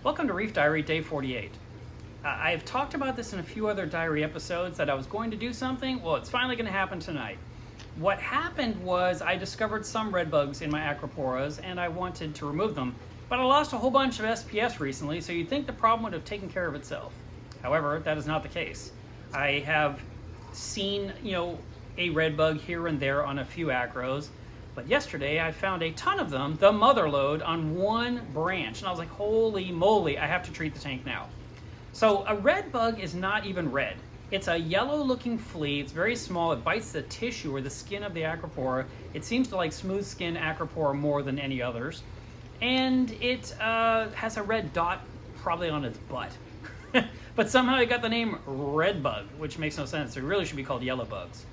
Welcome to Reef Diary Day 48. I've talked about this in a few other diary episodes that I was going to do something. Well, it's finally going to happen tonight. What happened was I discovered some red bugs in my acroporas and I wanted to remove them, but I lost a whole bunch of SPS recently, so you'd think the problem would have taken care of itself. However, that is not the case. I have seen, a red bug here and there on a few acros, but yesterday I found a ton of them, the mother load, on one branch, and I was like, holy moly, I have to treat the tank now. So a red bug is not even red. It's a yellow looking flea. It's very small. It bites the tissue or the skin of the acropora. It seems to like smooth skin acropora more than any others. And it has a red dot probably on its butt. But somehow it got the name red bug, which makes no sense. They really should be called yellow bugs.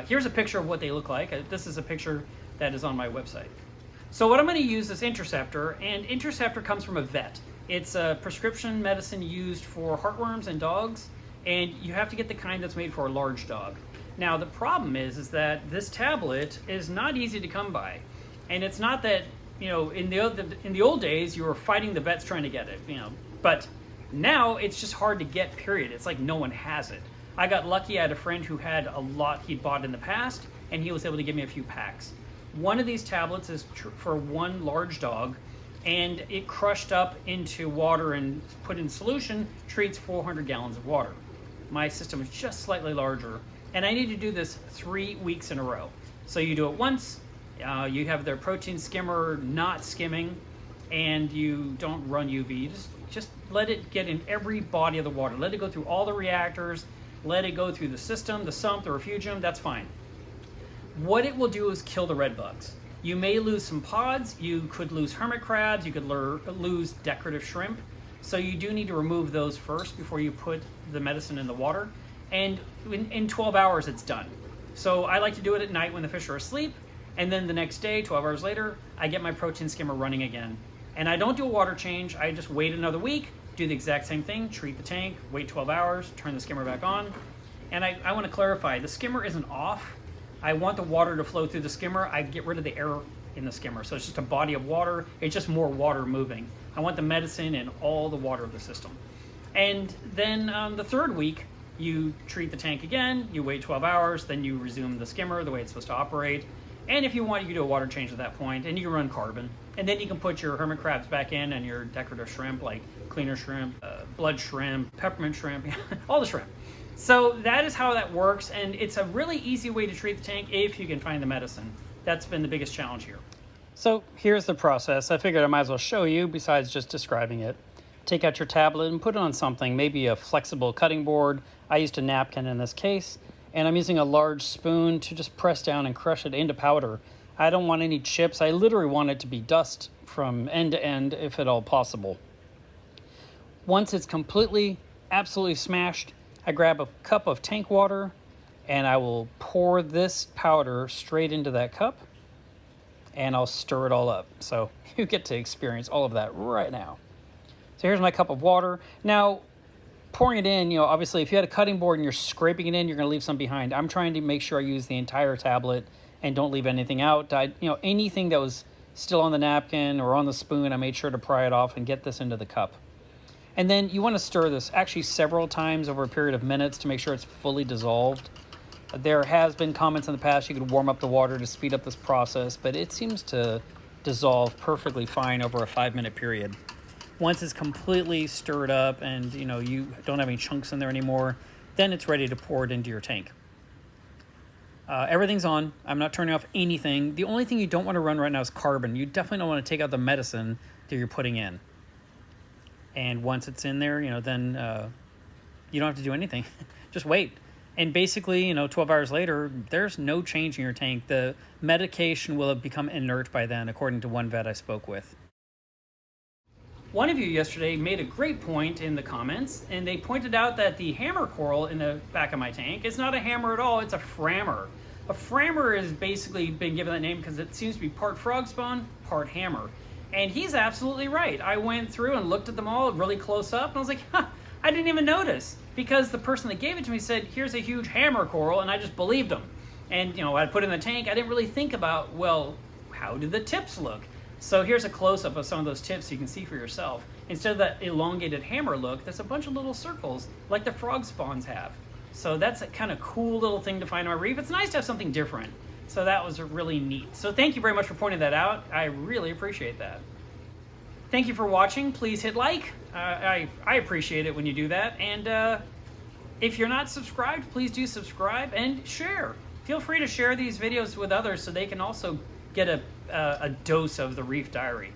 Here's a picture of what they look like. This is a picture that is on my website. So what I'm going to use is Interceptor, and Interceptor comes from a vet. It's a prescription medicine used for heartworms and dogs, and you have to get the kind that's made for a large dog. Now the problem is that this tablet is not easy to come by, and it's not that in the old days you were fighting the vets trying to get it, but now it's just hard to get. Period. It's like no one has it. I got lucky. I had a friend who had a lot he'd bought in the past, and he was able to give me a few packs. One of these tablets is for one large dog, and it crushed up into water and put in solution treats 400 gallons of water. My system is just slightly larger, and I need to do this 3 weeks in a row. So you do it once, you have their protein skimmer not skimming, and you don't run UV. You just let it get in every body of the water. Let it go through all the reactors, let it go through the system, the sump, the refugium, that's fine. What it will do is kill the red bugs. You may lose some pods, you could lose hermit crabs, you could lose decorative shrimp. So you do need to remove those first before you put the medicine in the water. And in 12 hours it's done. So I like to do it at night when the fish are asleep, and then the next day, 12 hours later, I get my protein skimmer running again. And I don't do a water change, I just wait another week, do the exact same thing, treat the tank, wait 12 hours, turn the skimmer back on. And I want to clarify, the skimmer isn't off. I want the water to flow through the skimmer. I get rid of the air in the skimmer. So it's just a body of water. It's just more water moving. I want the medicine in all the water of the system. And then the third week, you treat the tank again, you wait 12 hours, then you resume the skimmer the way it's supposed to operate. And if you want, you can do a water change at that point, and you can run carbon. And then you can put your hermit crabs back in and your decorative shrimp, like cleaner shrimp, blood shrimp, peppermint shrimp, all the shrimp. So that is how that works, and it's a really easy way to treat the tank if you can find the medicine. That's been the biggest challenge here. So here's the process. I figured I might as well show you besides just describing it. Take out your tablet and put it on something, maybe a flexible cutting board. I used a napkin in this case, and I'm using a large spoon to just press down and crush it into powder. I don't want any chips. I literally want it to be dust from end to end, if at all possible. Once it's absolutely smashed, I grab a cup of tank water and I will pour this powder straight into that cup and I'll stir it all up. So you get to experience all of that right now. So here's my cup of water. Now, pouring it in, obviously if you had a cutting board and you're scraping it in, you're gonna leave some behind. I'm trying to make sure I use the entire tablet and don't leave anything out. Anything that was still on the napkin or on the spoon, I made sure to pry it off and get this into the cup. And then you want to stir this actually several times over a period of minutes to make sure it's fully dissolved. There has been comments in the past you could warm up the water to speed up this process, but it seems to dissolve perfectly fine over a 5-minute period. Once it's completely stirred up and you don't have any chunks in there anymore, then it's ready to pour it into your tank. Everything's on. I'm not turning off anything. The only thing you don't want to run right now is carbon. You definitely don't want to take out the medicine that you're putting in. And once it's in there, then you don't have to do anything. Just wait. And basically, 12 hours later, there's no change in your tank. The medication will have become inert by then, according to one vet I spoke with. One of you yesterday made a great point in the comments, and they pointed out that the hammer coral in the back of my tank is not a hammer at all, it's a Frammer. A Frammer has basically been given that name because it seems to be part frog spawn, part hammer. And he's absolutely right. I went through and looked at them all really close up, and I was like, I didn't even notice. Because the person that gave it to me said, here's a huge hammer coral, and I just believed them. And, I put it in the tank, I didn't really think about, well, how do the tips look? So here's a close-up of some of those tips so you can see for yourself. Instead of that elongated hammer look, there's a bunch of little circles like the frog spawns have. So that's a kind of cool little thing to find on a reef. It's nice to have something different. So that was really neat. So thank you very much for pointing that out. I really appreciate that. Thank you for watching. Please hit like. I appreciate it when you do that. And if you're not subscribed, please do subscribe and share. Feel free to share these videos with others so they can also get a dose of the Reef Diary.